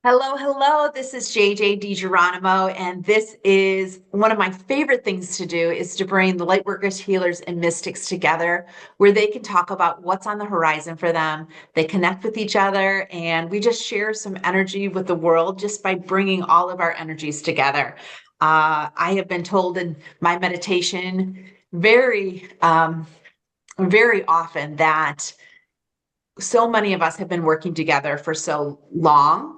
Hello, hello. This is JJ DiGeronimo, and this is one of my favorite things to do is to bring the Lightworkers, healers, and mystics together where they can talk about what's on the horizon for them. They connect with each other, and we just share some energy with the world just by bringing all of our energies together. I have been told in my meditation very often that so many of us have been working together for so long.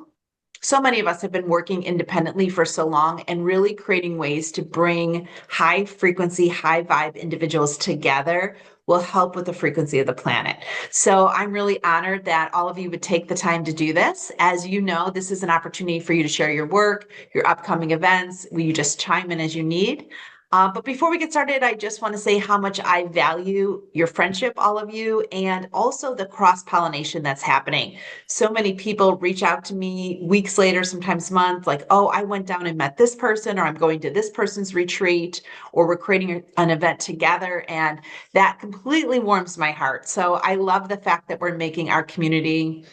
So many of us have been working independently for so long and really creating ways to bring high frequency, high vibe individuals together will help with the frequency of the planet. So I'm really honored that all of you would take the time to do this. As you know, this is an opportunity for you to share your work, your upcoming events. Will you just chime in as you need? But before we get started, I just want to say how much I value your friendship, all of you, and also the cross pollination that's happening. So many people reach out to me weeks later, sometimes months, like, oh, I went down and met this person, or I'm going to this person's retreat, or we're creating an event together. And that completely warms my heart. So I love the fact that we're making our community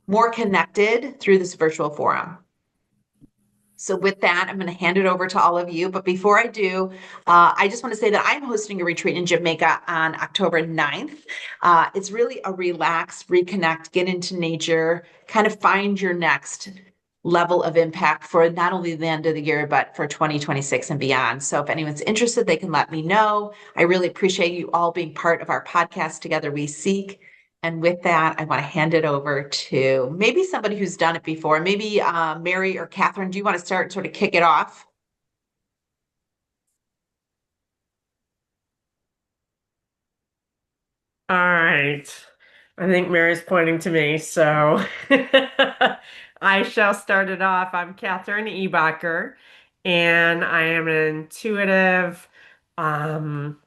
more connected through this virtual forum. So with that, I'm going to hand it over to all of you. But before I do, I just want to say that I'm hosting a retreat in Jamaica on October 9th. It's really a relax, reconnect, get into nature, kind of find your next level of impact for not only the end of the year, but for 2026 and beyond. So if anyone's interested, they can let me know. I really appreciate you all being part of our podcast, Together We Seek. And with that, I want to hand it over to maybe somebody who's done it before. Maybe Mary or Catherine, do you want to start and sort of kick it off? All right. I think Mary's pointing to me, so I shall start it off. I'm Catherine Ebacher, and I am an intuitive um,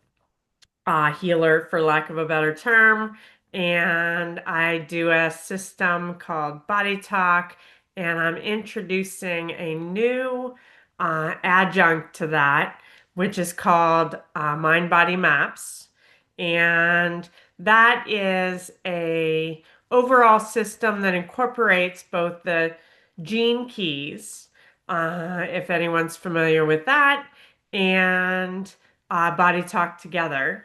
healer, for lack of a better term. And I do a system called Body Talk, and I'm introducing a new adjunct to that, which is called Mind Body Maps. And that is a overall system that incorporates both the gene keys, if anyone's familiar with that, and Body Talk together.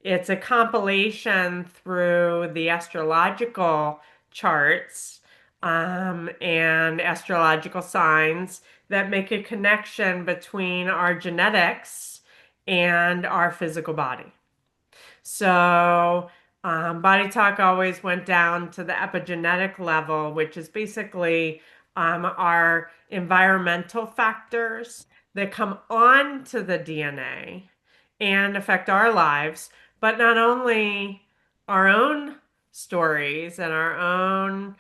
It's a compilation through the astrological charts and astrological signs that make a connection between our genetics and our physical body. So, Body Talk always went down to the epigenetic level, which is basically our environmental factors that come onto the DNA and affect our lives, but not only our own stories and our own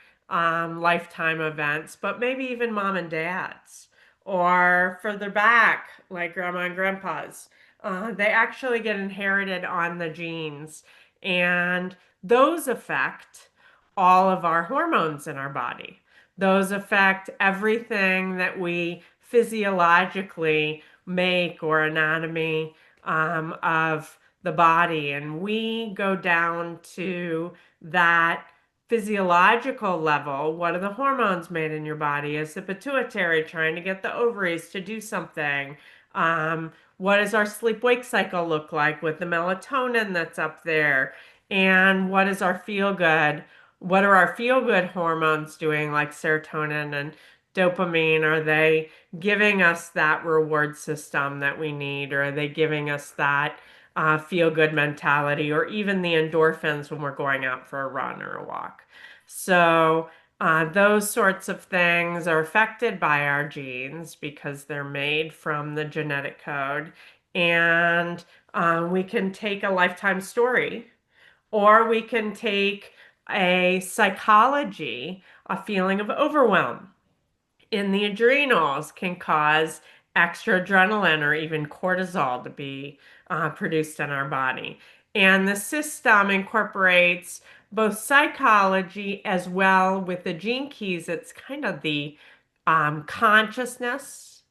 lifetime events, but maybe even mom and dad's, or further back, like grandma and grandpa's. They actually get inherited on the genes, and those affect all of our hormones in our body. Those affect everything that we physiologically make or anatomy of the body. And we go down to that physiological level. What are the hormones made in your body? Is the pituitary trying to get the ovaries to do something? What does our sleep wake cycle look like with the melatonin that's up there? And what is our feel good? What are our feel good hormones doing, like serotonin and dopamine? Are they giving us that reward system that we need? Or are they giving us that feel good mentality, or even the endorphins when we're going out for a run or a walk? So, those sorts of things are affected by our genes because they're made from the genetic code. And we can take a lifetime story, or we can take a psychology, a feeling of overwhelm in the adrenals can cause extra adrenaline or even cortisol to be produced in our body. And the system incorporates both psychology as well with the gene keys. It's kind of the consciousness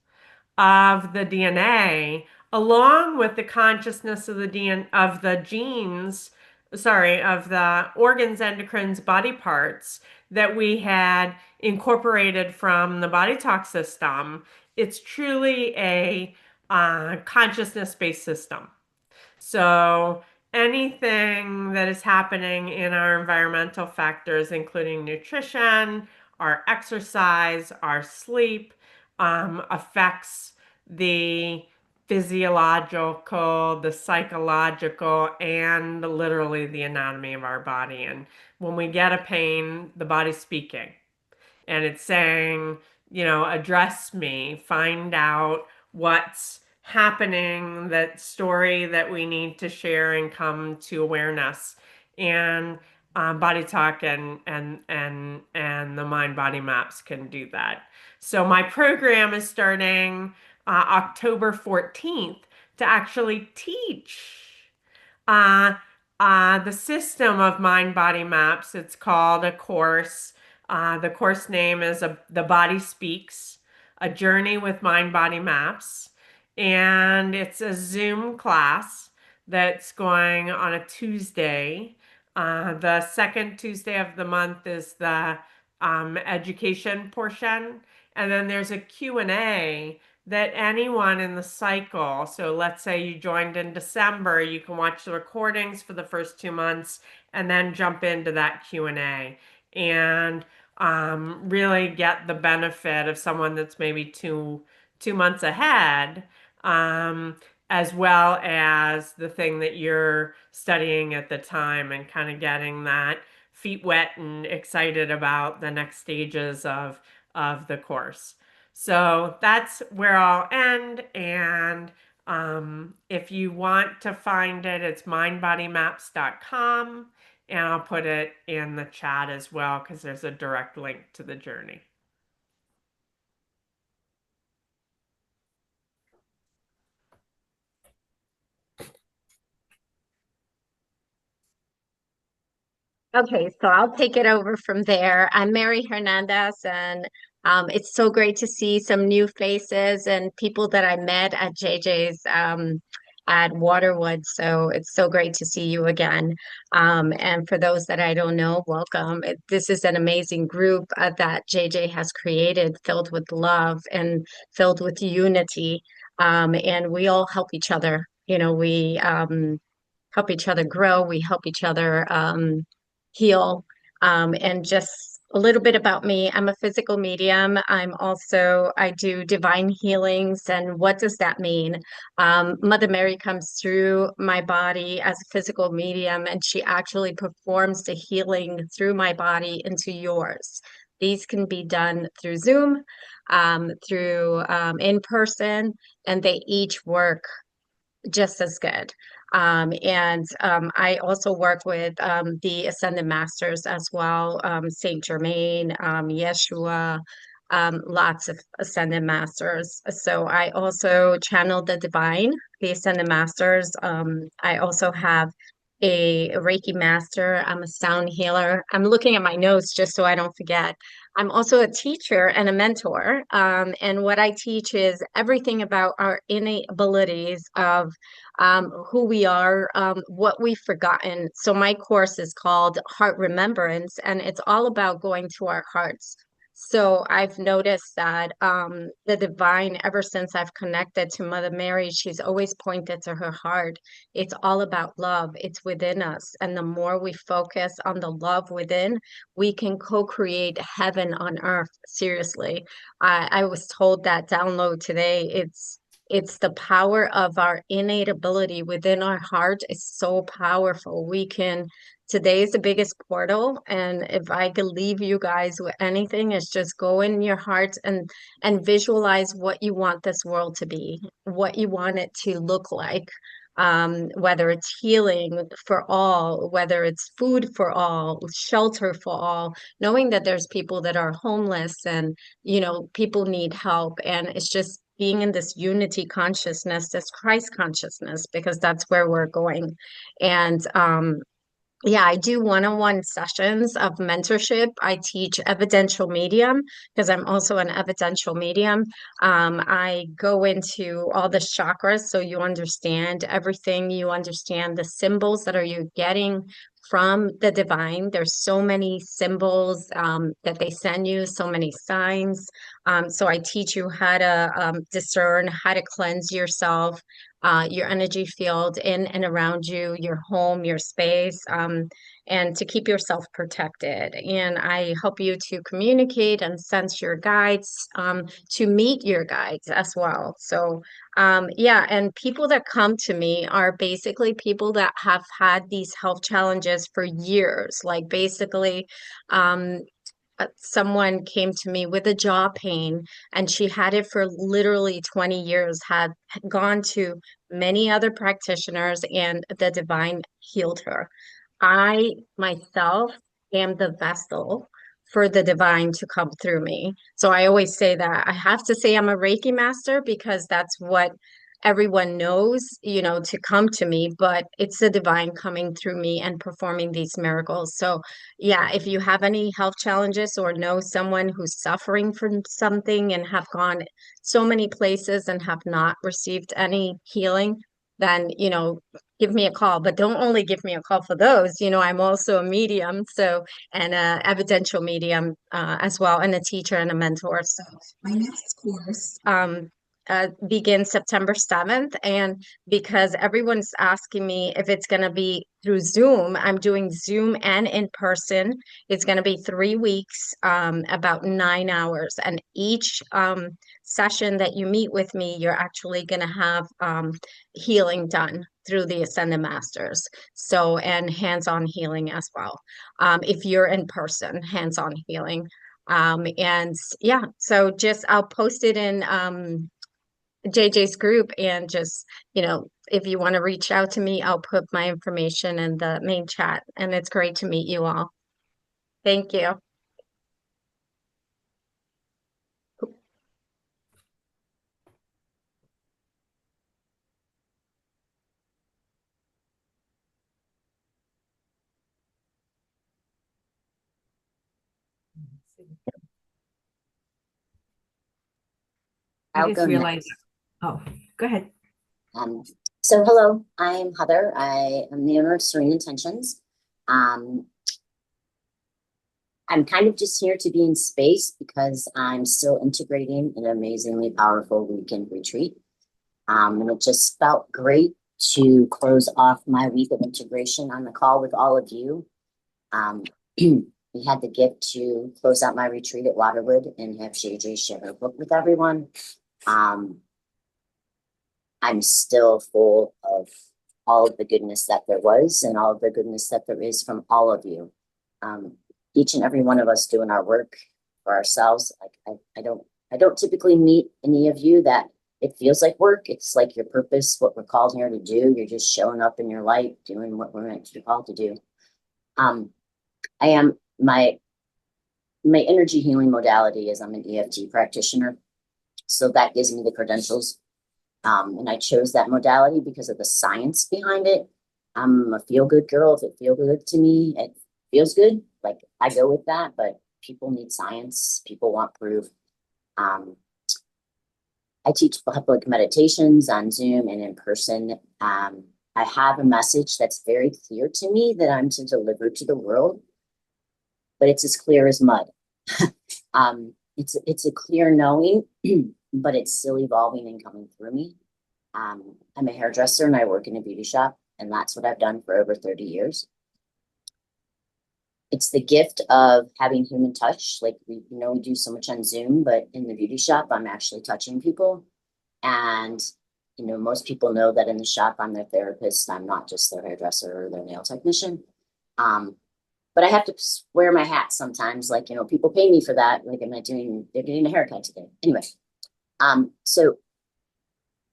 of the DNA, along with the consciousness of the DNA of the genes, sorry, of the organs, endocrines, body parts that we had incorporated from the body talk system. It's truly a consciousness-based system. So anything that is happening in our environmental factors, including nutrition, our exercise, our sleep, affects the physiological, the psychological, and literally the anatomy of our body. And when we get a pain, the body's speaking and it's saying, address me, find out what's happening, that story that we need to share and come to awareness. And body talk and the mind body maps can do that. So my program is starting October 14th to actually teach uh, the system of mind body maps. It's called a course. The course name is The Body Speaks, A Journey with Mind Body Maps. And it's a Zoom class that's going on a Tuesday. The second Tuesday of the month is the education portion. And then there's a Q&A that anyone in the cycle, so let's say you joined in December, you can watch the recordings for the first 2 months and then jump into that Q&A and really get the benefit of someone that's maybe two months ahead, as well as the thing that you're studying at the time, and kind of getting that feet wet and excited about the next stages of the course. So that's where I'll end. And if you want to find it, it's mindbodymaps.com. And I'll put it in the chat as well because there's a direct link to the journey. Okay, so I'll take it over from there. I'm Mary Hernandez, and it's so great to see some new faces and people that I met at JJ's at Waterwood. So it's so great to see you again. And for those that I don't know, welcome. This is an amazing group that JJ has created, filled with love and filled with unity. And we all help each other. We help each other grow. We help each other heal. And just a little bit about me. I'm a physical medium. I do divine healings. And what does that mean? Mother Mary comes through my body as a physical medium, and she actually performs the healing through my body into yours. These can be done through Zoom, through in person, and they each work just as good. I also work with the Ascended Masters as well, Saint Germain, Yeshua, lots of Ascended Masters. So I also channel the divine, the Ascended Masters. I also have a Reiki master. I'm a sound healer. I'm looking at my notes just so I don't forget. I'm also a teacher and a mentor. And what I teach is everything about our innate abilities of who we are, what we've forgotten. So my course is called Heart Remembrance, and it's all about going to our hearts. So I've noticed that the divine, ever since I've connected to Mother Mary, she's always pointed to her heart. It's all about love. It's within us. And the more we focus on the love within, we can co-create heaven on earth. Seriously. I was told that download today. It's the power of our innate ability within our heart is so powerful. Today is the biggest portal. And if I could leave you guys with anything, it's just go in your heart and visualize what you want this world to be, what you want it to look like. Whether it's healing for all, whether it's food for all, shelter for all, knowing that there's people that are homeless and, people need help. And it's just being in this unity consciousness, this Christ consciousness, because that's where we're going. And yeah, I do one-on-one sessions of mentorship. I teach evidential medium because I'm also an evidential medium. I go into all the chakras so you understand everything. You understand the symbols that are you getting from the divine. There's so many symbols that they send you, so many signs. So I teach you how to discern, how to cleanse yourself, your energy field in and around you, your home, your space, and to keep yourself protected. And I help you to communicate and sense your guides, to meet your guides as well. So yeah, and people that come to me are basically people that have had these health challenges for years. Like basically, someone came to me with a jaw pain and she had it for literally 20 years, had gone to many other practitioners, and the divine healed her. I myself am the vessel for the divine to come through me. So I always say that I have to say I'm a Reiki master because that's what everyone knows, you know, to come to me, but it's the divine coming through me and performing these miracles. So yeah, if you have any health challenges or know someone who's suffering from something and have gone so many places and have not received any healing, then, you know, give me a call. But don't only give me a call for those. You know, I'm also a medium, so, and a evidential medium as well, and a teacher and a mentor. So my next course begins September 7th. And because everyone's asking me if it's going to be through Zoom, I'm doing Zoom and in person. It's going to be 3 weeks, about 9 hours. And each session that you meet with me, you're actually going to have healing done through the Ascended Masters. So, and hands-on healing as well. If you're in person, hands-on healing. And yeah, so just I'll post it in JJ's group, and just, you know, if you want to reach out to me, I'll put my information in the main chat. And it's great to meet you all. Thank you. I I'll just go realized. next. Oh, go ahead. Um, so hello, I'm Heather. I am the owner of Serene Intentions. I'm kind of just here to be in space because I'm still integrating an amazingly powerful weekend retreat. And it just felt great to close off my week of integration on the call with all of you. We had the gift to close out my retreat at Waterwood and have JJ share her book with everyone. I'm still full of all of the goodness that there was and all of the goodness that there is from all of you. Each and every one of us doing our work for ourselves. Like I don't typically meet any of you that it feels like work. It's like your purpose, what we're called here to do. You're just showing up in your light, doing what we're meant to be called to do. I am my energy healing modality is I'm an EFT practitioner. So that gives me the credentials. And I chose that modality because of the science behind it. I'm a feel-good girl. If it feels good to me, it feels good. Like I go with that, but people need science. People want proof. I teach public meditations on Zoom and in person. I have a message that's very clear to me that I'm to deliver to the world, but it's as clear as mud. It's a clear knowing, but it's still evolving and coming through me. I'm a hairdresser and I work in a beauty shop, and that's what I've done for over 30 years. It's the gift of having human touch. Like we do so much on Zoom, but in the beauty shop, I'm actually touching people. And, most people know that in the shop, I'm their therapist. I'm not just their hairdresser or their nail technician. But I have to wear my hat sometimes. Like, people pay me for that. Like, they're getting a haircut today. Anyway, so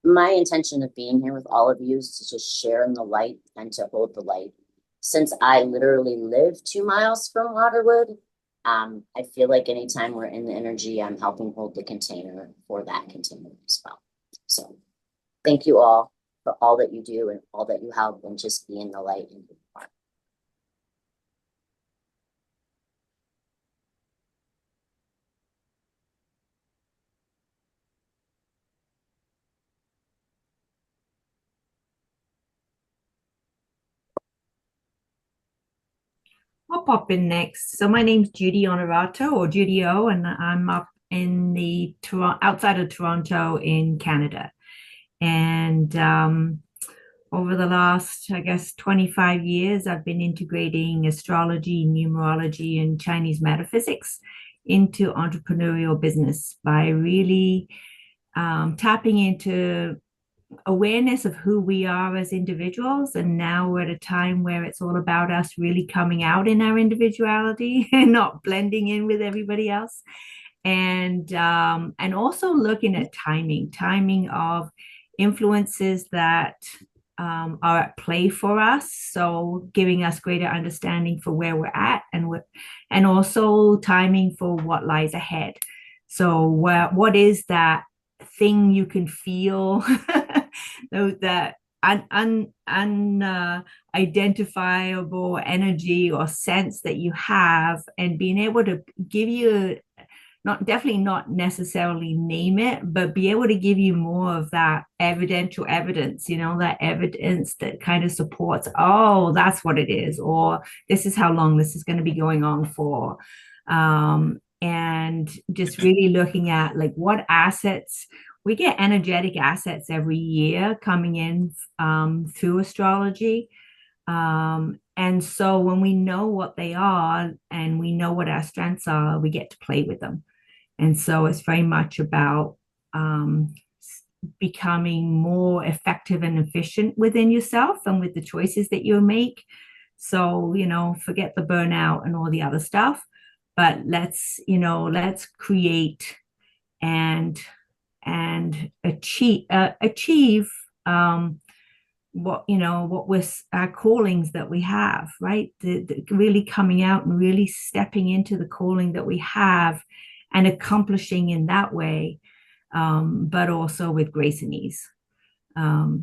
my intention of being here with all of you is to just share in the light and to hold the light. Since I literally live 2 miles from Waterwood, I feel like anytime we're in the energy, I'm helping hold the container for that container as well. So thank you all for all that you do and all that you help, and just be in the light and be part. I'll pop in next. So my name's Judy Honorato, or Judy O, and I'm up in the outside of Toronto in Canada. And over the last, I guess, 25 years, I've been integrating astrology, numerology, and Chinese metaphysics into entrepreneurial business by really tapping into awareness of who we are as individuals. And now we're at a time where it's all about us really coming out in our individuality and not blending in with everybody else. And also looking at timing of influences that are at play for us. So giving us greater understanding for where we're at, and also timing for what lies ahead. So what is that thing you can feel, that unidentifiable energy or sense that you have, and being able to give you, definitely not necessarily name it, but be able to give you more of that evidential evidence, that evidence that kind of supports, oh, that's what it is, or this is how long this is going to be going on for. And just really looking at like what assets, we get energetic assets every year coming in through astrology. And so when we know what they are and we know what our strengths are, we get to play with them. And so it's very much about becoming more effective and efficient within yourself and with the choices that you make. So, forget the burnout and all the other stuff, but let's create and achieve what we're, our callings that we have, right? The really coming out and really stepping into the calling that we have and accomplishing in that way, but also with grace and ease.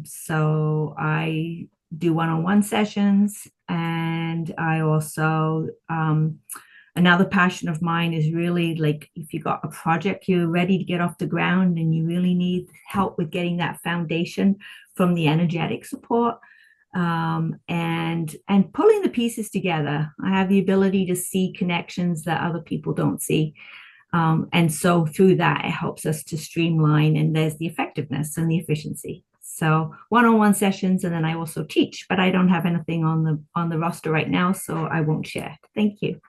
So I do one-on-one sessions, and I also, another passion of mine is really like, if you got a project you're ready to get off the ground and you really need help with getting that foundation from the energetic support, and pulling the pieces together. I have the ability to see connections that other people don't see. And so through that, it helps us to streamline, and there's the effectiveness and the efficiency. So one-on-one sessions, and then I also teach, but I don't have anything on the roster right now, so I won't share. Thank you.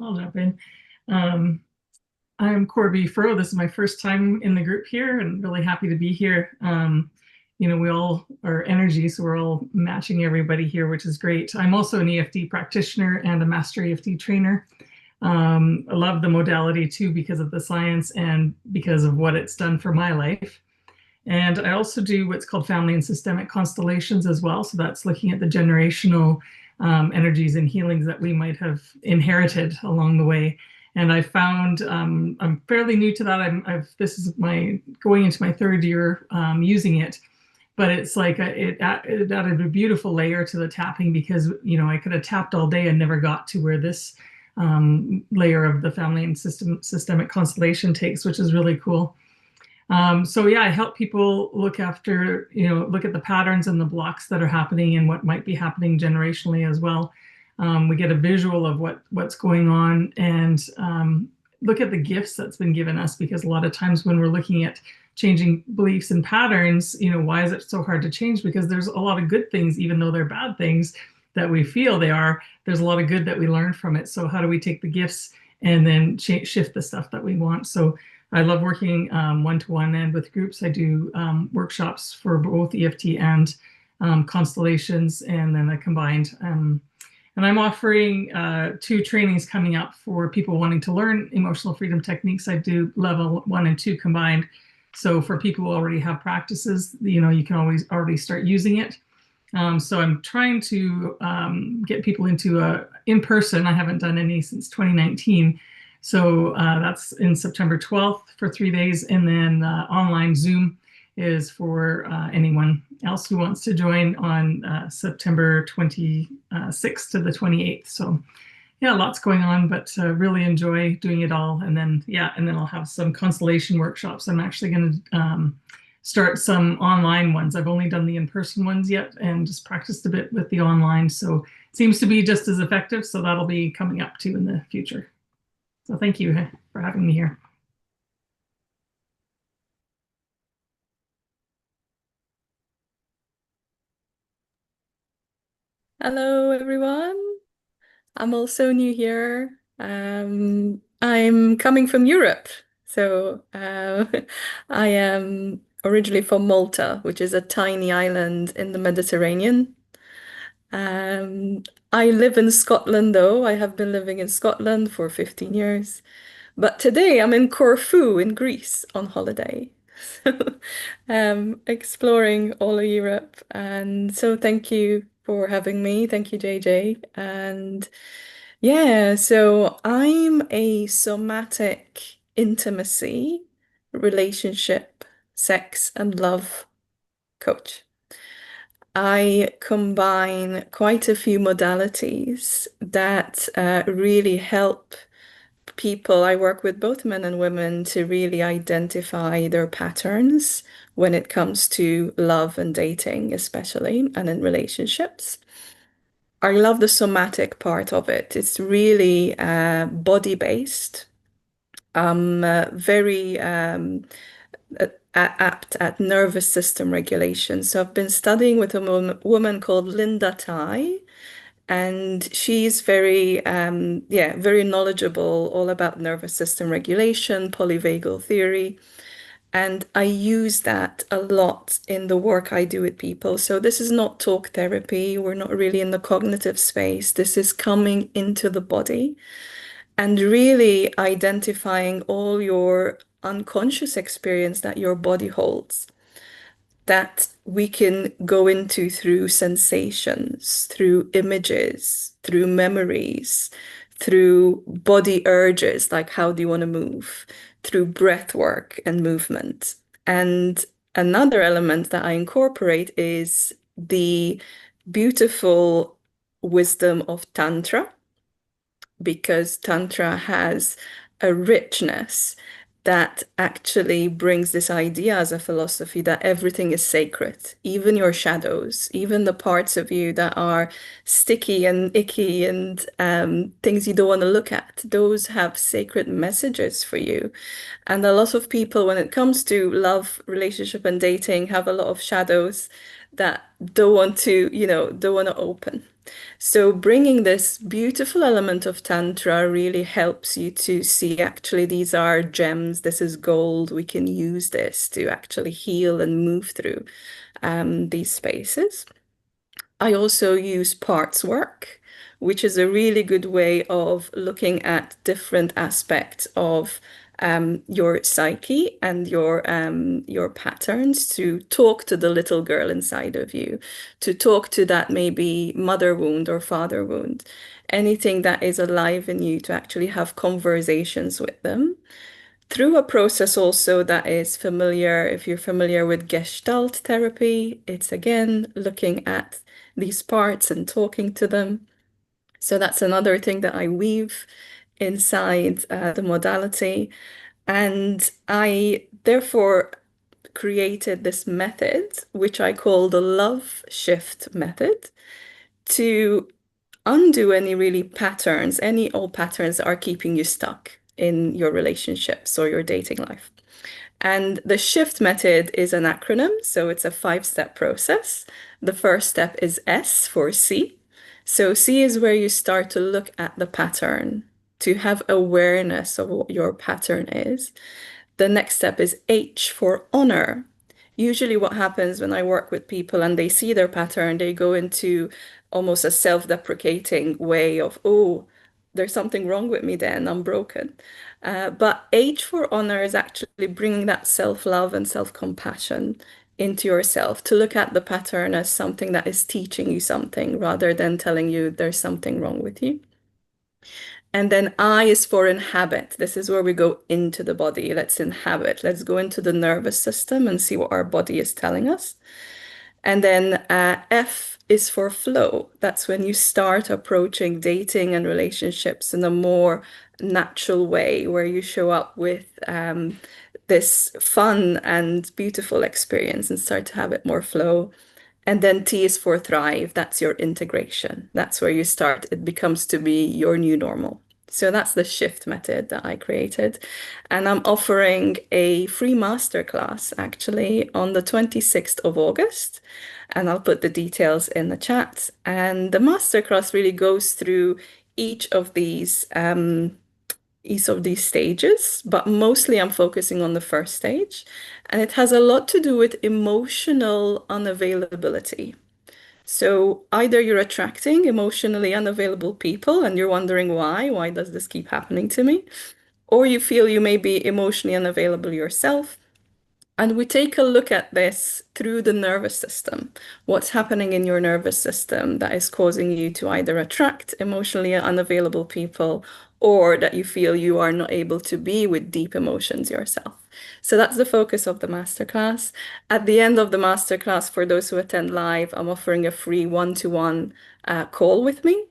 I'll jump in. I'm Corby Furrow. This is my first time in the group here, and really happy to be here. We all are energy, so we're all matching everybody here, which is great. I'm also an EFT practitioner and a master EFT trainer. I love the modality too because of the science and because of what it's done for my life. And I also do what's called family and systemic constellations as well. So that's looking at the generational energies and healings that we might have inherited along the way. And I found, I'm fairly new to that. This is going into my third year using it, but it's like it added a beautiful layer to the tapping, because I could have tapped all day and never got to where this layer of the family and systemic constellation takes, which is really cool. So yeah, I help people look at the patterns and the blocks that are happening and what might be happening generationally as well. We get a visual of what's going on, and look at the gifts that's been given us, because a lot of times when we're looking at changing beliefs and patterns, why is it so hard to change? Because there's a lot of good things, even though they're bad things that we feel they are, there's a lot of good that we learn from it. So how do we take the gifts and then shift the stuff that we want? So I love working one-to-one and with groups. I do workshops for both EFT and constellations, and then I combined. And I'm offering 2 trainings coming up for people wanting to learn emotional freedom techniques. I do level 1 and 2 combined. So for people who already have practices, you can always already start using it. So I'm trying to get people into in-person. I haven't done any since 2019. So that's in September 12th for 3 days, and then online Zoom is for anyone else who wants to join on September 26th to the 28th. So yeah, lots going on, but really enjoy doing it all. And then, yeah, and then I'll have some constellation workshops. I'm actually going to start some online ones. I've only done the in-person ones yet and just practiced a bit with the online. So it seems to be just as effective. So that'll be coming up too in the future. So thank you for having me here. Hello, everyone. I'm also new here. I'm coming from Europe. So I am originally from Malta, which is a tiny island in the Mediterranean. I live in Scotland, though. I have been living in Scotland for 15 years. But today I'm in Corfu in Greece on holiday. Exploring all of Europe. And so thank you for having me. Thank you, JJ. And yeah, so I'm a somatic intimacy, relationship, sex, and love coach. I combine quite a few modalities that really help people. I work with both men and women to really identify their patterns when it comes to love and dating, especially, and in relationships. I love the somatic part of it. It's really body-based, very apt at nervous system regulation. So I've been studying with a woman called Linda Tai, and she's very, very knowledgeable all about nervous system regulation, polyvagal theory. And I use that a lot in the work I do with people. So this is not talk therapy. We're not really in the cognitive space. This is coming into the body and really identifying all your unconscious experience that your body holds, that we can go into through sensations, through images, through memories, through body urges, like how do you want to move, through breath work and movement. And another element that I incorporate is the beautiful wisdom of Tantra, because Tantra has a richness that actually brings this idea as a philosophy that everything is sacred, even your shadows, even the parts of you that are sticky and icky and things you don't want to look at. Those have sacred messages for you. And a lot of people, when it comes to love, relationship, and dating, have a lot of shadows that don't want to, don't want to open. So bringing this beautiful element of Tantra really helps you to see actually these are gems, this is gold, we can use this to actually heal and move through these spaces. I also use parts work, which is a really good way of looking at different aspects of your psyche and your patterns, to talk to the little girl inside of you, to talk to that maybe mother wound or father wound, anything that is alive in you, to actually have conversations with them through a process also that is familiar. If you're familiar with Gestalt therapy, it's again looking at these parts and talking to them. So that's another thing that I weave inside the modality. And I therefore created this method, which I call the love shift method, to undo any really patterns, any old patterns that are keeping you stuck in your relationships or your dating life. And the shift method is an acronym, so it's a 5-step process. The first step is S for C. So C is where you start to look at the pattern, to have awareness of what your pattern is. The next step is H for honor. Usually what happens when I work with people and they see their pattern, they go into almost a self-deprecating way of, oh, there's something wrong with me then, I'm broken. But H for honor is actually bringing that self-love and self-compassion into yourself, to look at the pattern as something that is teaching you something rather than telling you there's something wrong with you. And then I is for inhabit. This is where we go into the body. Let's inhabit. Let's go into the nervous system and see what our body is telling us. And then F is for flow. That's when you start approaching dating and relationships in a more natural way, where you show up with this fun and beautiful experience and start to have it more flow. And then T is for thrive. That's your integration. That's where you start. It becomes to be your new normal. So that's the shift method that I created. And I'm offering a free masterclass actually on the 26th of August. And I'll put the details in the chat. And the masterclass really goes through each of these stages, but mostly I'm focusing on the first stage. And it has a lot to do with emotional unavailability. So either you're attracting emotionally unavailable people and you're wondering why does this keep happening to me? Or you feel you may be emotionally unavailable yourself. And we take a look at this through the nervous system. What's happening in your nervous system that is causing you to either attract emotionally unavailable people or that you feel you are not able to be with deep emotions yourself. So that's the focus of the masterclass. At the end of the masterclass, for those who attend live, I'm offering a free one-to-one call with me.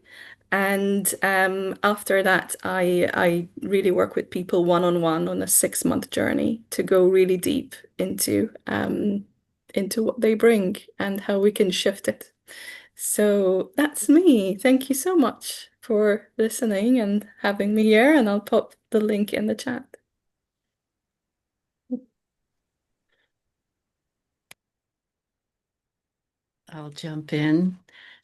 And after that, I really work with people one-on-one on a 6-month journey to go really deep into what they bring and how we can shift it. So that's me. Thank you so much for listening and having me here, and I'll pop the link in the chat. I'll jump in.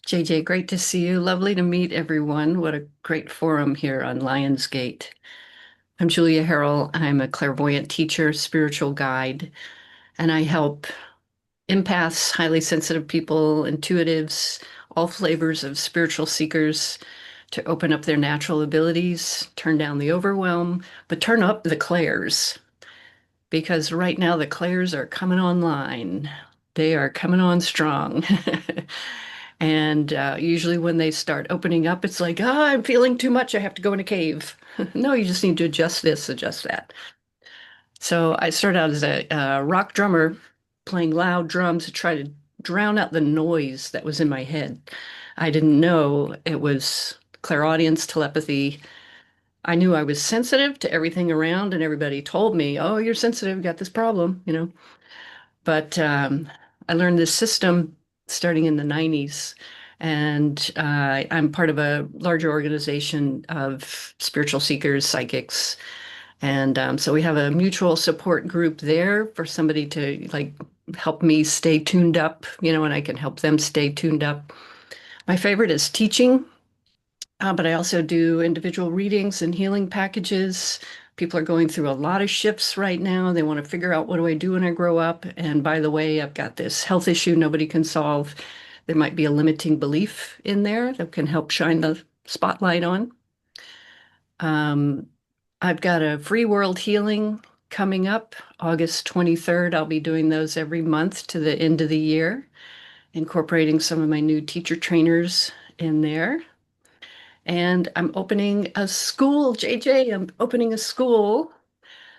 JJ, great to see you. Lovely to meet everyone. What a great forum here on Lionsgate. I'm Julia Harrell. I'm a clairvoyant teacher, spiritual guide, and I help empaths, highly sensitive people, intuitives, all flavors of spiritual seekers to open up their natural abilities, turn down the overwhelm, but turn up the clairs. Because right now the clairs are coming online. They are coming on strong. And usually when they start opening up, it's like, I'm feeling too much. I have to go in a cave. No, you just need to adjust this, adjust that. So I started out as a rock drummer, playing loud drums to try to drown out the noise that was in my head. I didn't know it was clairaudience, telepathy. I knew I was sensitive to everything around, and everybody told me, oh, you're sensitive, you got this problem, you know. But I learned this system starting in the 90s, and I'm part of a larger organization of spiritual seekers, psychics. And so we have a mutual support group there for somebody to like help me stay tuned up, you know, and I can help them stay tuned up. My favorite is teaching, but I also do individual readings and healing packages. People are going through a lot of shifts right now. They want to figure out, what do I do when I grow up? And by the way, I've got this health issue nobody can solve. There might be a limiting belief in there that can help shine the spotlight on. I've got a free world healing coming up August 23rd. I'll be doing those every month to the end of the year, incorporating some of my new teacher trainers in there. And I'm opening a school, JJ, I'm opening a school.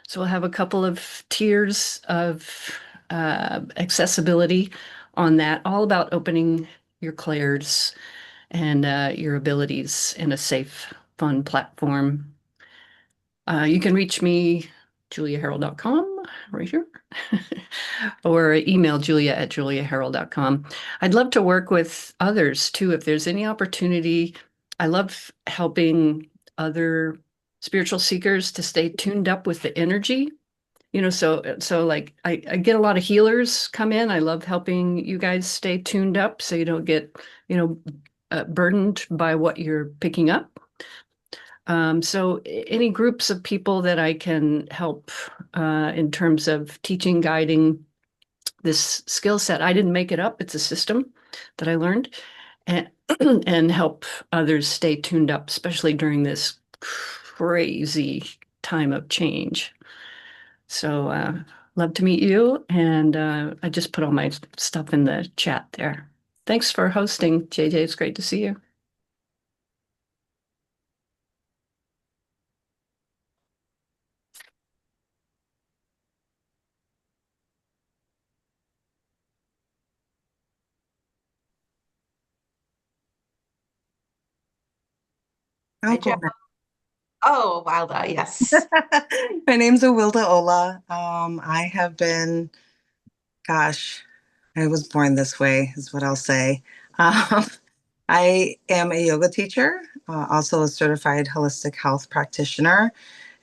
So we'll have a couple of tiers of accessibility on that, all about opening your clairs and your abilities in a safe, fun platform. You can reach me, juliaharrell.com, right here, or email julia@juliaharrell.com. I'd love to work with others too, if there's any opportunity. I love helping other spiritual seekers to stay tuned up with the energy. You know, so like I get a lot of healers come in. I love helping you guys stay tuned up so you don't get, you know, burdened by what you're picking up. So any groups of people that I can help in terms of teaching, guiding this skill set. I didn't make it up. It's a system that I learned, and, and help others stay tuned up, especially during this crazy time of change. So love to meet you. And I just put all my stuff in the chat there. Thanks for hosting, JJ. It's great to see you. Hi, Joe. Oh, Wilda, yes. My name's Awilda Ola. I have been, gosh, I was born this way, is what I'll say. Um, I am a yoga teacher, also a certified holistic health practitioner.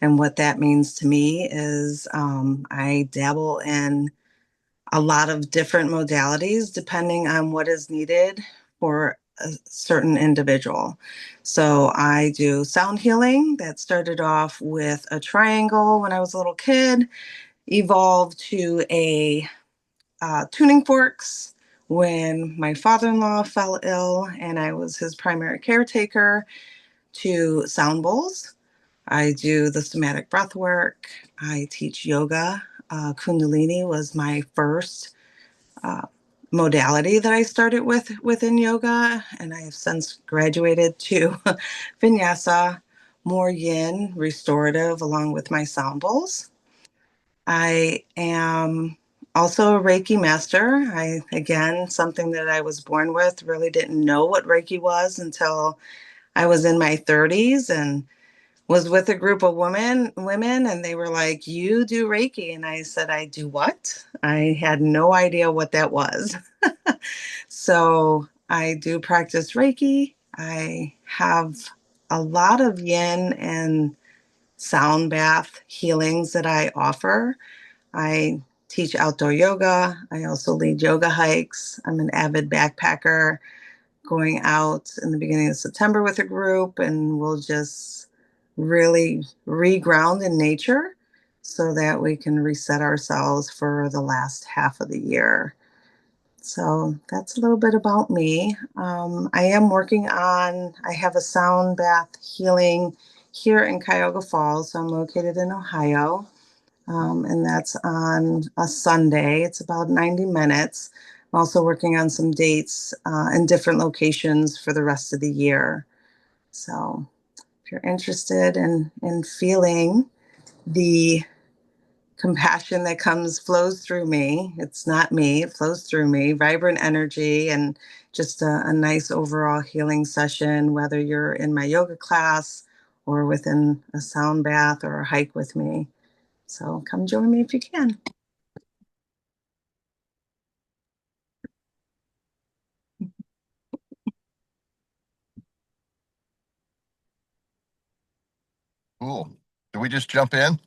And what that means to me is I dabble in a lot of different modalities depending on what is needed for a certain individual. So I do sound healing that started off with a triangle when I was a little kid, evolved to a tuning forks when my father-in-law fell ill and I was his primary caretaker, to sound bowls. I do the somatic breath work. I teach yoga. Kundalini was my first uh, modality that I started with within yoga, and I have since graduated to vinyasa, more yin, restorative, along with my sound bowls. I am also a Reiki master. Again, something that I was born with, really didn't know what Reiki was until I was in my 30s and was with a group of women, and they were like, "You do Reiki?" And I said, "I do what?" I had no idea what that was. So I do practice Reiki. I have a lot of yin and sound bath healings that I offer. I teach outdoor yoga. I also lead yoga hikes. I'm an avid backpacker, going out in the beginning of September with a group, and we'll just really reground in nature so that we can reset ourselves for the last half of the year. So that's a little bit about me. I am working on, I have a sound bath healing here in Cuyahoga Falls. So I'm located in Ohio. And that's on a Sunday. It's about 90 minutes. I'm also working on some dates in different locations for the rest of the year. So if you're interested in feeling the compassion that flows through me, it's not me, it flows through me, vibrant energy, and just a nice overall healing session, whether you're in my yoga class or within a sound bath or a hike with me. So come join me if you can. Cool. Do we just jump in?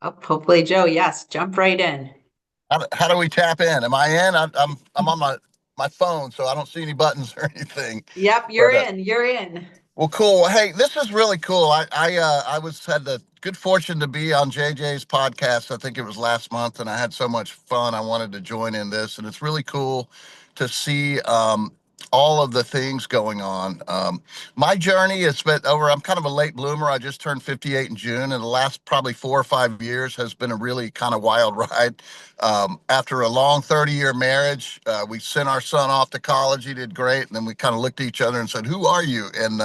Oh, hopefully, Joe, yes, jump right in. How do we tap in? Am I in? I'm on my phone, so I don't see any buttons or anything. Yep, you're But, in. You're in. well, cool. Well, hey, this is really cool. I had the good fortune to be on JJ's podcast. I think it was last month, and I had so much fun. I wanted to join in this, and it's really cool to see all of the things going on. My journey has been over. I'm kind of a late bloomer. I just turned 58 in June, and the last probably 4 or 5 years has been a really kind of wild ride. After a long 30-year marriage, we sent our son off to college. He did great, and then we kind of looked at each other and said, "Who are you?" And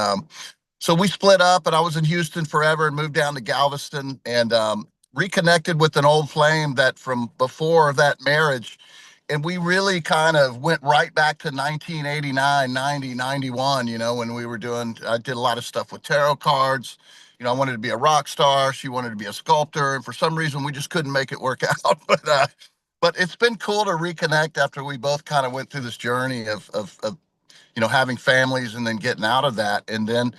so we split up, and I was in Houston forever and moved down to Galveston, and reconnected with an old flame that from before that marriage. And we really kind of went right back to 1989, 90, 91, when I did a lot of stuff with tarot cards. I wanted to be a rock star. She wanted to be a sculptor. And for some reason, we just couldn't make it work out. But it's been cool to reconnect after we both kind of went through this journey of having families and then getting out of that. And then,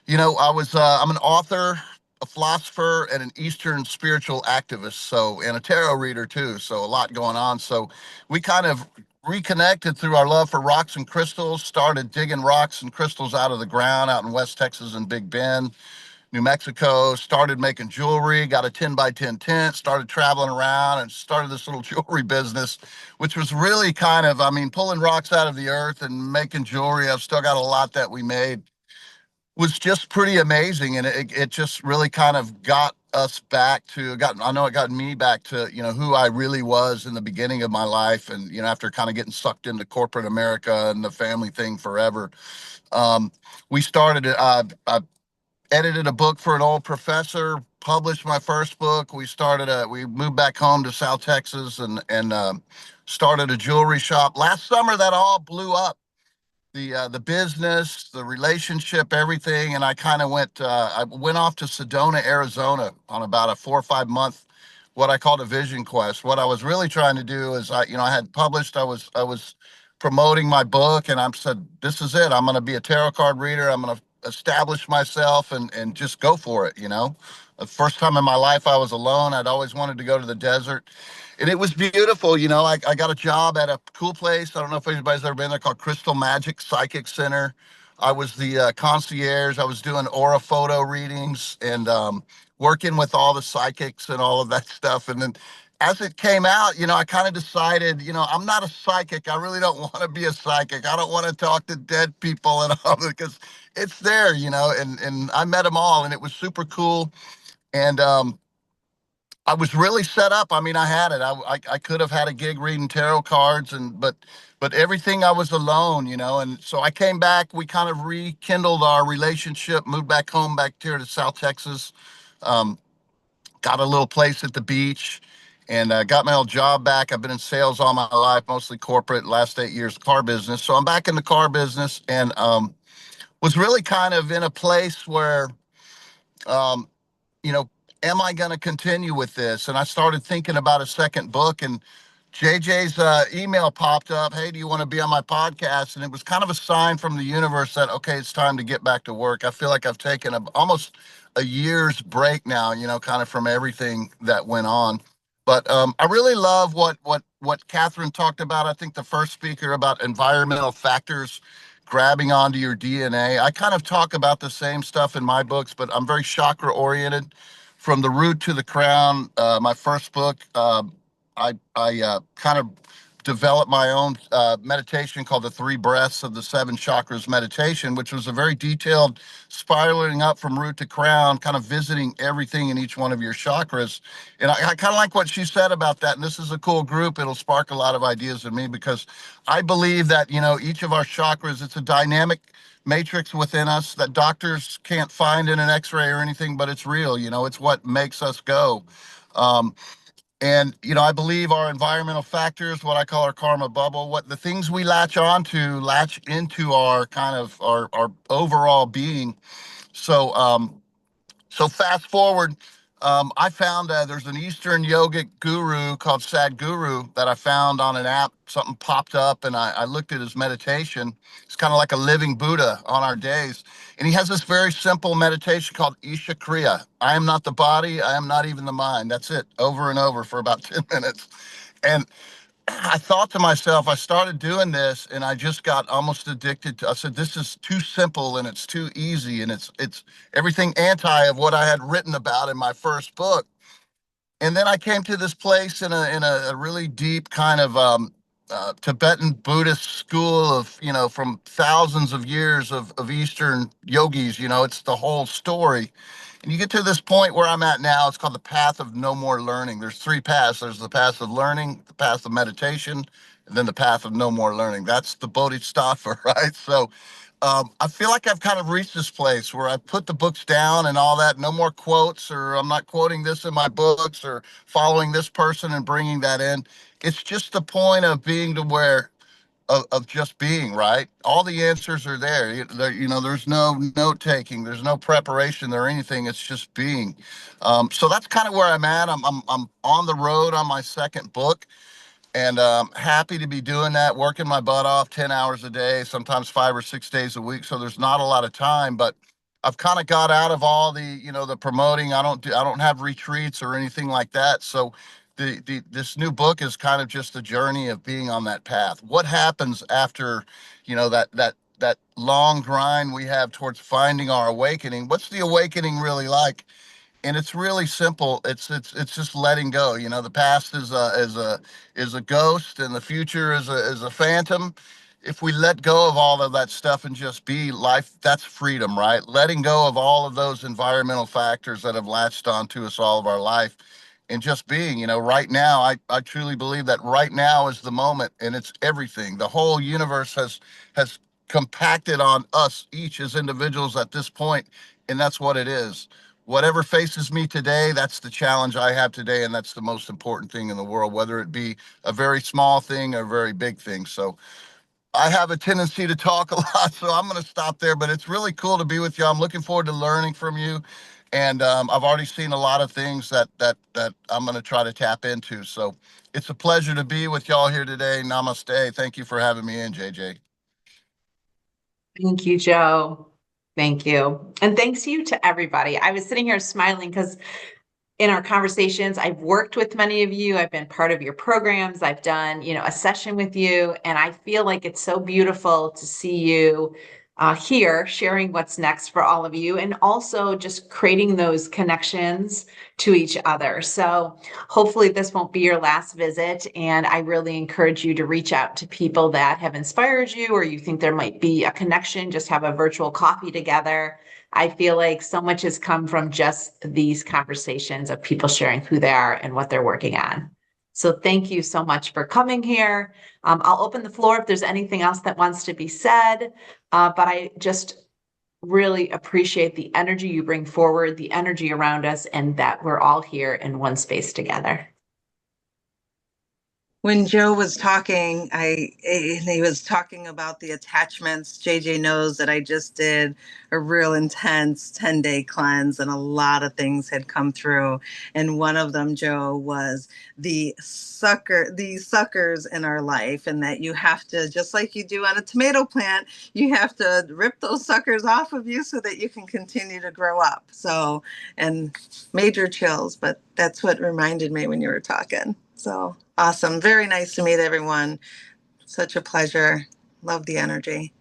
I'm an author, a philosopher, and an Eastern spiritual activist. So, and a tarot reader too. So a lot going on. So we kind of reconnected through our love for rocks and crystals, started digging rocks and crystals out of the ground out in West Texas and Big Bend, New Mexico, started making jewelry, got a 10 by 10 tent, started traveling around and started this little jewelry business, which was really kind of, pulling rocks out of the earth and making jewelry. I've still got a lot that we made, was just pretty amazing. And it just really kind of got us back to, I know it got me back to, who I really was in the beginning of my life. And, after kind of getting sucked into corporate America and the family thing forever, we started, I edited a book for an old professor, published my first book. We moved back home to South Texas and started a jewelry shop. Last summer, that all blew up. The business, the relationship, everything, and I kind of went. I went off to Sedona, Arizona, on about a 4 or 5 month, what I called a vision quest. What I was really trying to do is, I had published. I was promoting my book, and I said, "This is it. I'm going to be a tarot card reader. I'm going to establish myself and just go for it." The first time in my life I was alone. I'd always wanted to go to the desert. And it was beautiful. I got a job at a cool place. I don't know if anybody's ever been there, called Crystal Magic Psychic Center. I was the concierge. I was doing aura photo readings and working with all the psychics and all of that stuff. And then as it came out, I kind of decided, I'm not a psychic. I really don't want to be a psychic. I don't want to talk to dead people and all, because it's there, and I met them all, and it was super cool. And I was really set up. I mean, I had it. I could have had a gig reading tarot cards, but everything, I was alone, and so I came back. We kind of rekindled our relationship, moved back home, back here to South Texas, um, got a little place at the beach, and got my old job back. I've been in sales all my life, mostly corporate, last 8 years, car business. So I'm back in the car business, and was really kind of in a place where, um, you know, am I going to continue with this? And I started thinking about a second book, and JJ's email popped up. Hey, do you want to be on my podcast? And it was kind of a sign from the universe that, okay, it's time to get back to work. I feel like I've taken almost a year's break now, kind of from everything that went on. But I really love what Catherine talked about. I think the first speaker, about environmental factors grabbing onto your DNA. I kind of talk about the same stuff in my books, but I'm very chakra oriented, from the root to the crown. My first book, I kind of developed my own meditation called the Three Breaths of the Seven Chakras meditation, which was a very detailed spiraling up from root to crown, kind of visiting everything in each one of your chakras. And I kind of like what she said about that. And this is a cool group. It'll spark a lot of ideas in me, because I believe that, each of our chakras, it's a dynamic matrix within us that doctors can't find in an x-ray or anything, but it's real. It's what makes us go. And, I believe our environmental factors, what I call our karma bubble, what the things we latch onto, latch into our kind of our overall being. So fast forward, I found there's an Eastern yogic guru called Sadhguru that I found on an app. Something popped up, and I looked at his meditation. It's kind of like a living Buddha on our days. And he has this very simple meditation called Isha Kriya. I am not the body. I am not even the mind. That's it, over and over for about 10 minutes. And I thought to myself, I started doing this, and I just got almost addicted to. I said, this is too simple, and it's too easy, and it's everything anti of what I had written about in my first book. And then I came to this place in a really deep kind of Tibetan Buddhist school of, from thousands of years of Eastern yogis. It's the whole story. And you get to this point where I'm at now. It's called the path of no more learning. There's three paths. There's the path of learning, the path of meditation, and then the path of no more learning. That's the Bodhisattva, right? So I feel like I've kind of reached this place where I put the books down and all that. No more quotes, or I'm not quoting this in my books, or following this person and bringing that in. It's just the point of being to where of just being, right? All the answers are there. There's no note taking, there's no preparation or anything. It's just being. So that's kind of where I'm at. I'm on the road on my second book, and happy to be doing that, working my butt off 10 hours a day, sometimes 5 or 6 days a week. So there's not a lot of time, but I've kind of got out of all the promoting. I don't have retreats or anything like that. So this new book is kind of just the journey of being on that path. What happens after, that long grind we have towards finding our awakening? What's the awakening really like? And it's really simple. It's just letting go. The past is a ghost, and the future is a phantom. If we let go of all of that stuff and just be life, that's freedom, right? Letting go of all of those environmental factors that have latched onto us all of our life, and just being. Right now, I truly believe that right now is the moment, and it's everything. The whole universe has compacted on us each as individuals at this point, and that's what it is. whatever faces me today, that's the challenge I have today, and that's the most important thing in the world, whether it be a very small thing or a very big thing. So I have a tendency to talk a lot, so I'm going to stop there, but it's really cool to be with you. I'm looking forward to learning from you. And I've already seen a lot of things that I'm going to try to tap into. So it's a pleasure to be with y'all here today. Namaste. Thank you for having me in, JJ. Thank you, Joe. Thank you. And thanks you to everybody. I was sitting here smiling because in our conversations, I've worked with many of you. I've been part of your programs. I've done, a session with you, and I feel like it's so beautiful to see you here sharing what's next for all of you, and also just creating those connections to each other. So hopefully this won't be your last visit, and I really encourage you to reach out to people that have inspired you, or you think there might be a connection, just have a virtual coffee together. I feel like so much has come from just these conversations of people sharing who they are and what they're working on. So thank you so much for coming here. I'll open the floor if there's anything else that wants to be said, but I just really appreciate the energy you bring forward, the energy around us, and that we're all here in one space together. When Joe was talking, he was talking about the attachments. JJ knows that I just did a real intense 10-day cleanse, and a lot of things had come through. And one of them, Joe, was these suckers in our life, and that you have to, just like you do on a tomato plant, you have to rip those suckers off of you so that you can continue to grow up. So, and major chills, but that's what reminded me when you were talking. So awesome. Very nice to meet everyone. Such a pleasure. Love the energy.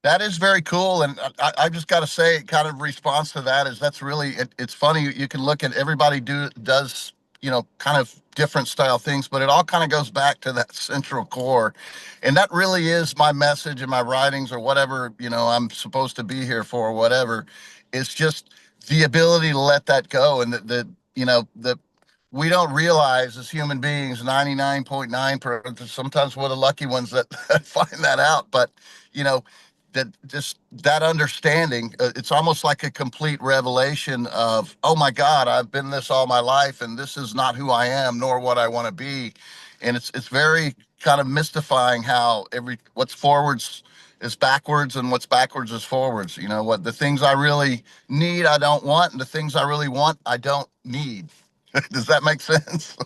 That is very cool. And I just got to say, kind of response to that is that's really, it's funny. You can look at everybody does, kind of different style things, but it all kind of goes back to that central core. And that really is my message in my writings or whatever, I'm supposed to be here for, or whatever. It's just the ability to let that go. And that we don't realize as human beings, 99.9%, sometimes we're the lucky ones that find that out. But, that just that understanding, it's almost like a complete revelation of, oh my God, I've been this all my life, and this is not who I am, nor what I want to be. And it's very kind of mystifying how what's forwards is backwards, and what's backwards is forwards. What the things I really need, I don't want, and the things I really want, I don't need. Does that make sense?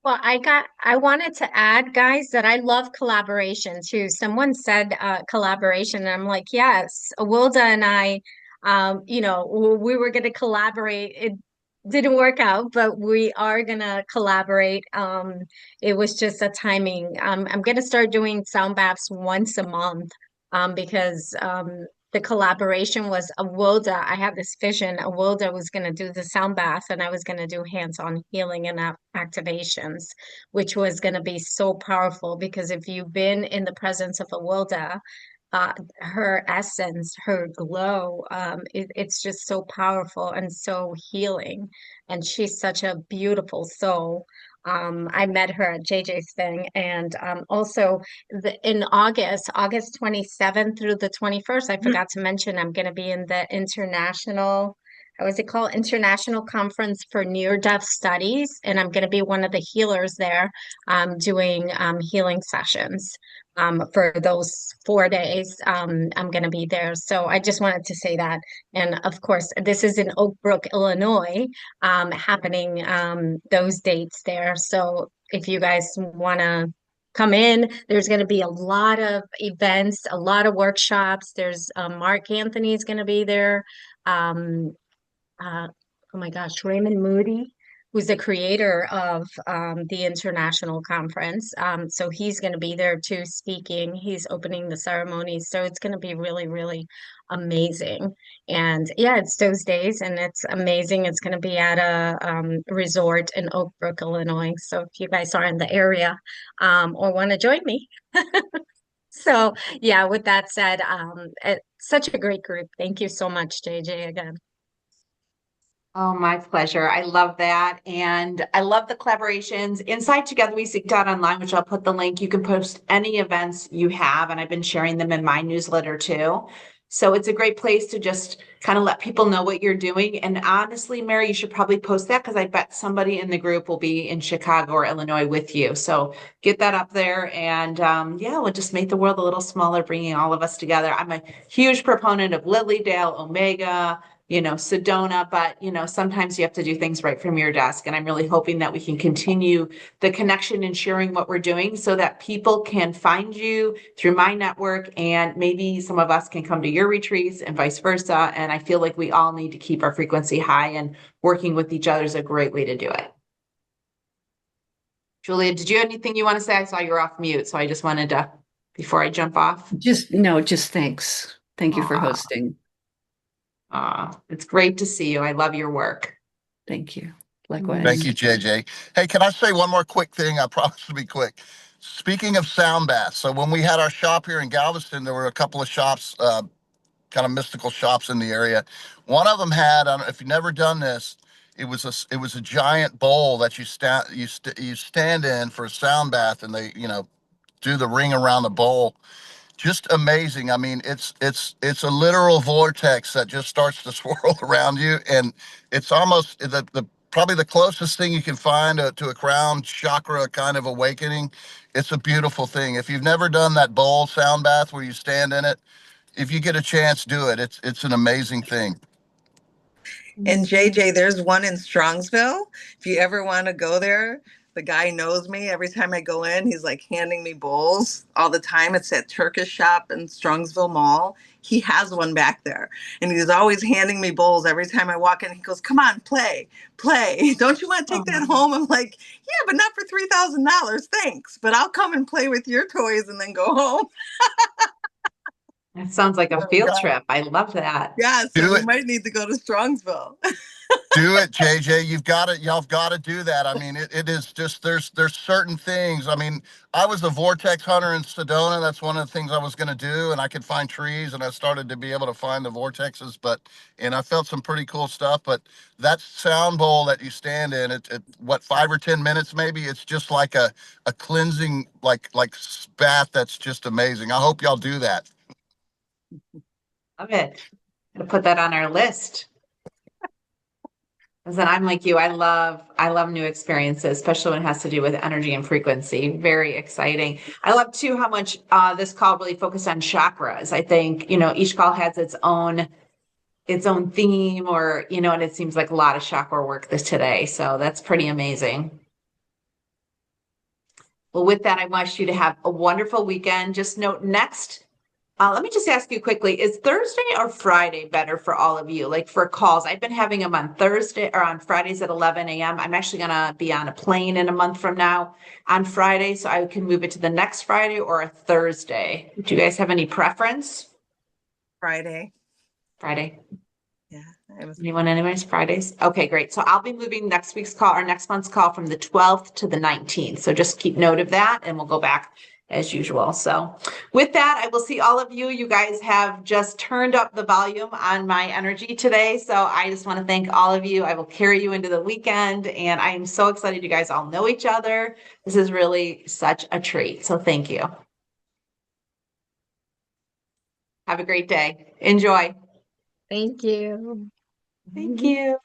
Well, I wanted to add, guys, that I love collaboration too. Someone said collaboration, and I'm like, yes, Wilda and I, we were going to collaborate. It didn't work out, but we are going to collaborate. It was just a timing. I'm going to start doing sound baths once a month, because the collaboration was Awilda. I had this vision. Awilda was going to do the sound bath, and I was going to do hands-on healing and activations, which was going to be so powerful, because if you've been in the presence of Awilda, her essence, her glow, it's just so powerful and so healing. And she's such a beautiful soul. I met her at JJ's thing, and also in August 27th through the 21st, I forgot to mention I'm going to be in the international, how is it called? International Conference for Near-Death Studies, and I'm going to be one of the healers there, doing healing sessions. For those 4 days, I'm going to be there. So I just wanted to say that. And of course, this is in Oak Brook, Illinois, happening those dates there. So if you guys want to come in, there's going to be a lot of events, a lot of workshops. There's Mark Anthony's going to be there. Um, oh my gosh, Raymond Moody, who's the creator of the international conference. So he's going to be there too, speaking. He's opening the ceremonies. So it's going to be really, really amazing. And yeah, it's those days, and it's amazing. It's going to be at a resort in Oak Brook, Illinois. So if you guys are in the area, or want to join me. So yeah, with that said, it's such a great group. Thank you so much, JJ, again. Oh, my pleasure. I love that. And I love the collaborations inside TogetherWeSeek.Online, which I'll put the link. You can post any events you have, and I've been sharing them in my newsletter too. So it's a great place to just kind of let people know what you're doing. And honestly, Mary, you should probably post that because I bet somebody in the group will be in Chicago or Illinois with you. So get that up there. And yeah, we'll just make the world a little smaller, bringing all of us together. I'm a huge proponent of Lilydale, Omega, Sedona, but, sometimes you have to do things right from your desk. And I'm really hoping that we can continue the connection and sharing what we're doing so that people can find you through my network, and maybe some of us can come to your retreats and vice versa. And I feel like we all need to keep our frequency high, and working with each other is a great way to do it. Julia, did you have anything you want to say? I saw you were off mute, so I just wanted to, before I jump off. Just thanks. Thank you for hosting. It's great to see you. I love your work. Thank you. Likewise. Thank you, JJ. Hey, can I say one more quick thing? I promise to be quick. Speaking of sound baths, so when we had our shop here in Galveston, there were a couple of shops, kind of mystical shops in the area. One of them had, I don't know if you've never done this, it was a giant bowl that you stand in for a sound bath, and they, do the ring around the bowl. Just amazing. I mean, it's a literal vortex that just starts to swirl around you, and it's almost the probably the closest thing you can find to a crown chakra kind of awakening. It's a beautiful thing. If you've never done that bowl sound bath where you stand in it, if you get a chance, do it. It's an amazing thing. And JJ, there's one in Strongsville. If you ever want to go there, the guy knows me. Every time I go in, he's like handing me bowls all the time. It's that Turkish shop in Strongsville Mall. He has one back there, and he's always handing me bowls every time I walk in. He goes, "Come on, play. Don't you want to take that home?" I'm like, "Yeah, but not for $3,000. Thanks. But I'll come and play with your toys and then go home." That sounds like a field trip. I love that. Yeah, so we might need to go to Strongsville. Do it, JJ. Y'all got to do that. I mean, it is just, there's certain things. I mean, I was a vortex hunter in Sedona. That's one of the things I was going to do. And I could find trees, and I started to be able to find the vortexes, and I felt some pretty cool stuff. But that sound bowl that you stand in, it 5 or 10 minutes, maybe, it's just like a cleansing, like bath. That's just amazing. I hope y'all do that. Love it. Gonna put that on our list. Because then I'm like you, I love new experiences, especially when it has to do with energy and frequency. Very exciting. I love too how much this call really focused on chakras. I think, each call has its own theme, or, and it seems like a lot of chakra work today. So that's pretty amazing. Well, with that, I want you to have a wonderful weekend. Just note next. Let me just ask you quickly, is Thursday or Friday better for all of you? Like for calls, I've been having them on Thursday or on Fridays at 11 a.m. I'm actually going to be on a plane in a month from now on Friday, so I can move it to the next Friday or a Thursday. Do you guys have any preference? Friday. Yeah. Anyone anyways? Fridays? Okay, great. So I'll be moving next month's call from the 12th to the 19th. So just keep note of that, and we'll go back as usual. So with that, I will see all of you. You guys have just turned up the volume on my energy today. So I just want to thank all of you. I will carry you into the weekend, and I am so excited you guys all know each other. This is really such a treat. So thank you. Have a great day. Enjoy. Thank you. Thank you.